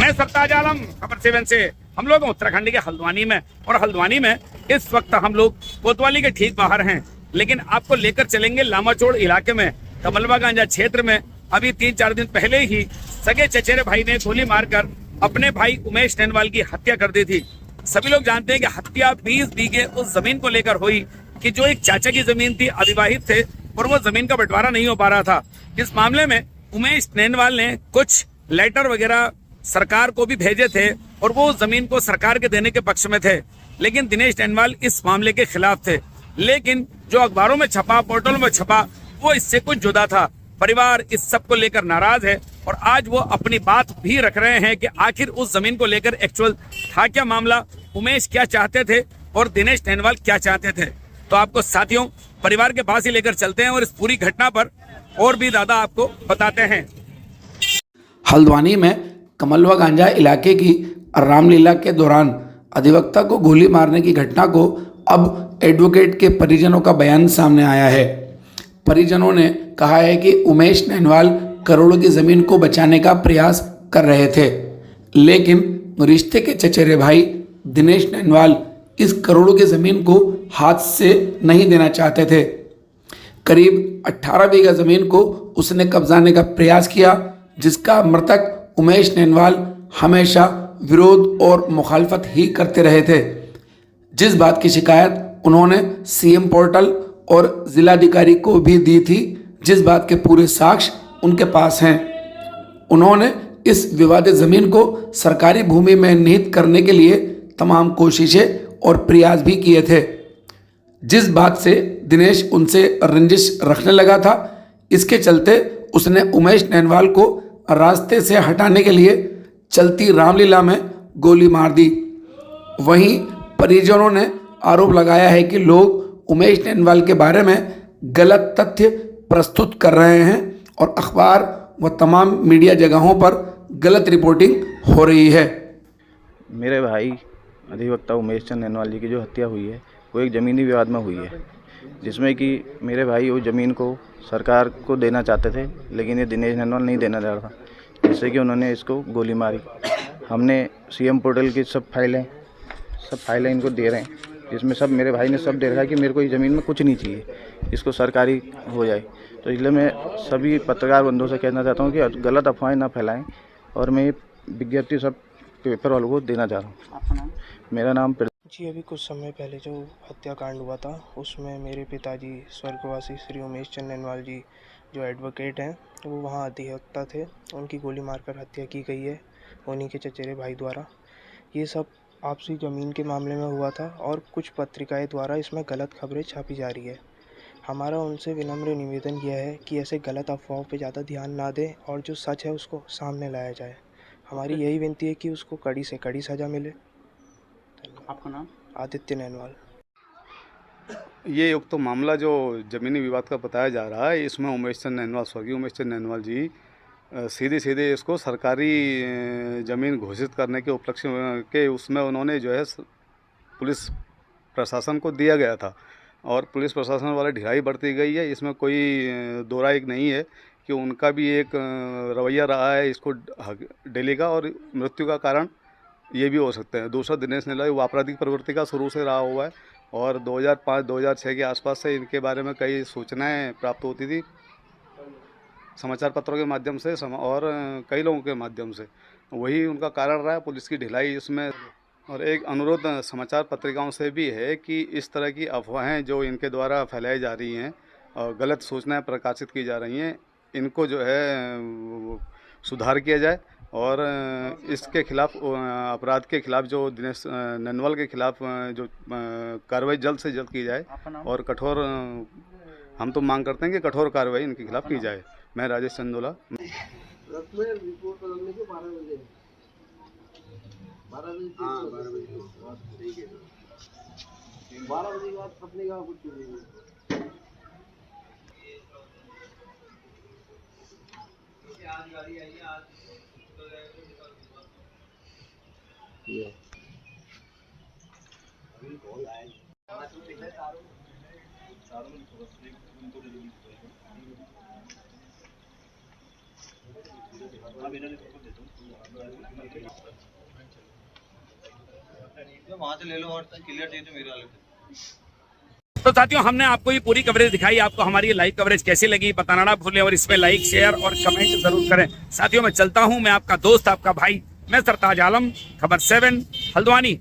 मैं सरताज आलम, खबर 7 से। हम लोग उत्तराखंड के हल्द्वानी में, और हल्द्वानी में इस वक्त हम लोग कोतवाली के ठीक बाहर हैं, लेकिन आपको लेकर चलेंगे लामाचोड़ इलाके में, कमलवा गांजा क्षेत्र में। अभी 3-4 दिन पहले ही सगे चचेरे भाई ने गोली मारकर अपने भाई उमेश नैनवाल की हत्या कर दी थी। सभी लोग जानते हैं कि हत्या 20 बीघे उस जमीन को लेकर हुई कि जो एक चाचा की जमीन थी, अविवाहित थे और वो जमीन का बंटवारा नहीं हो पा रहा था। इस मामले में उमेश नैनवाल ने कुछ लेटर वगैरह सरकार को भी भेजे थे और वो जमीन को सरकार के देने के पक्ष में थे, लेकिन दिनेश नैनवाल इस मामले के खिलाफ थे। लेकिन जो अखबारों में छपा, पोर्टलों में छपा, वो इससे कुछ जुदा था। परिवार इस सब को लेकर नाराज है और आज वो अपनी बात भी रख रहे हैं कि आखिर उस जमीन को लेकर एक्चुअल था क्या मामला, उमेश क्या चाहते थे और दिनेश नैनवाल क्या चाहते थे। तो आपको साथियों परिवार के पास ही लेकर चलते हैं और इस पूरी घटना पर और भी ज्यादा आपको बताते हैं। हल्द्वानी में कमलवा गांजा इलाके की रामलीला के दौरान अधिवक्ता को गोली मारने की घटना को अब एडवोकेट के परिजनों का बयान सामने आया है। परिजनों ने कहा है कि उमेश नैनवाल करोड़ों की ज़मीन को बचाने का प्रयास कर रहे थे, लेकिन रिश्ते के चचेरे भाई दिनेश नैनवाल इस करोड़ों की ज़मीन को हाथ से नहीं देना चाहते थे। करीब 18 बीघा ज़मीन को उसने कब्जाने का प्रयास किया, जिसका मृतक उमेश नैनवाल हमेशा विरोध और मुखालफत ही करते रहे थे। जिस बात की शिकायत उन्होंने सीएम पोर्टल और जिलाधिकारी को भी दी थी, जिस बात के पूरे साक्ष्य उनके पास हैं। उन्होंने इस विवादित ज़मीन को सरकारी भूमि में निहित करने के लिए तमाम कोशिशें और प्रयास भी किए थे, जिस बात से दिनेश उनसे रंजिश रखने लगा था। इसके चलते उसने उमेश नैनवाल को रास्ते से हटाने के लिए चलती रामलीला में गोली मार दी। वहीं परिजनों ने आरोप लगाया है कि लोग उमेश नैनवाल के बारे में गलत तथ्य प्रस्तुत कर रहे हैं और अखबार व तमाम मीडिया जगहों पर गलत रिपोर्टिंग हो रही है। मेरे भाई अधिवक्ता उमेश चंद नैनवाल जी की जो हत्या हुई है वो एक ज़मीनी विवाद में हुई है, जिसमें कि मेरे भाई वो ज़मीन को सरकार को देना चाहते थे, लेकिन ये दिनेश नैनवाल नहीं देना चाह रहा था, जिससे कि उन्होंने इसको गोली मारी। हमने सीएम पोर्टल की सब फाइलें इनको दे रहे हैं, जिसमें सब मेरे भाई ने सब दे रखा है कि मेरे को इस ज़मीन में कुछ नहीं चाहिए, इसको सरकारी हो जाए। तो इसलिए मैं सभी पत्रकार बंधुओं से कहना चाहता हूँ कि गलत अफवाहें ना फैलाएं और मैं विज्ञप्ति सब पेपर वालों को देना चाह रहा हूँ। मेरा नाम जी, अभी कुछ समय पहले जो हत्याकांड हुआ था उसमें मेरे पिताजी स्वर्गवासी श्री उमेश चंद नैनवाल जी जो एडवोकेट हैं, वो वहाँ अधिवक्ता थे, उनकी गोली मारकर हत्या की गई है उन्हीं के चचेरे भाई द्वारा। ये सब आपसी ज़मीन के मामले में हुआ था और कुछ पत्रिकाएं द्वारा इसमें गलत खबरें छापी जा रही है। हमारा उनसे विनम्र निवेदन यह है कि ऐसे गलत अफवाहों पर ज़्यादा ध्यान ना दें और जो सच है उसको सामने लाया जाए। हमारी यही विनती है कि उसको कड़ी से कड़ी सज़ा मिले। आपका नाम? आदित्य नैनवाल। ये उक्त तो मामला जो ज़मीनी विवाद का बताया जा रहा है, इसमें उमेश चंद नैनवाल, स्वर्गीय उमेश चंद नैनवाल जी सीधे इसको सरकारी ज़मीन घोषित करने के उपलक्ष्य के उसमें उन्होंने जो है पुलिस प्रशासन को दिया गया था और पुलिस प्रशासन वाले ढिलाई बरती गई है। इसमें कोई दो राय नहीं है कि उनका भी एक रवैया रहा है इसको डेली का, और मृत्यु का कारण ये भी हो सकते हैं। दूसरा, दिनेश नैनवाल वो आपराधिक प्रवृत्ति का शुरू से रहा हुआ है और 2005-2006 के आसपास से इनके बारे में कई सूचनाएं प्राप्त होती थी समाचार पत्रों के माध्यम से और कई लोगों के माध्यम से। वही उनका कारण रहा है पुलिस की ढिलाई इसमें। और एक अनुरोध समाचार पत्रिकाओं से भी है कि इस तरह की अफवाहें जो इनके द्वारा फैलाई जा रही हैं और गलत सूचनाएं प्रकाशित की जा रही हैं, इनको जो है सुधार किया जाए और इसके खिलाफ, अपराध के खिलाफ, जो दिनेश नैनवाल के खिलाफ जो कार्रवाई जल्द से जल्द की जाए और कठोर, हम तो मांग करते हैं कि कठोर कार्रवाई इनके खिलाफ की जाए। मैं राजेश चंदोला। वहाँ से ले लो और क्लियर चाहिए तो मेरे वाले तो साथियों, हमने आपको ये पूरी कवरेज दिखाई। आपको हमारी ये लाइव कवरेज कैसी लगी बताना ना भूलें और इसमें लाइक, शेयर और कमेंट जरूर करें। साथियों, मैं चलता हूं। मैं आपका दोस्त, आपका भाई, मैं सरताज आलम, खबर 7 हल्द्वानी।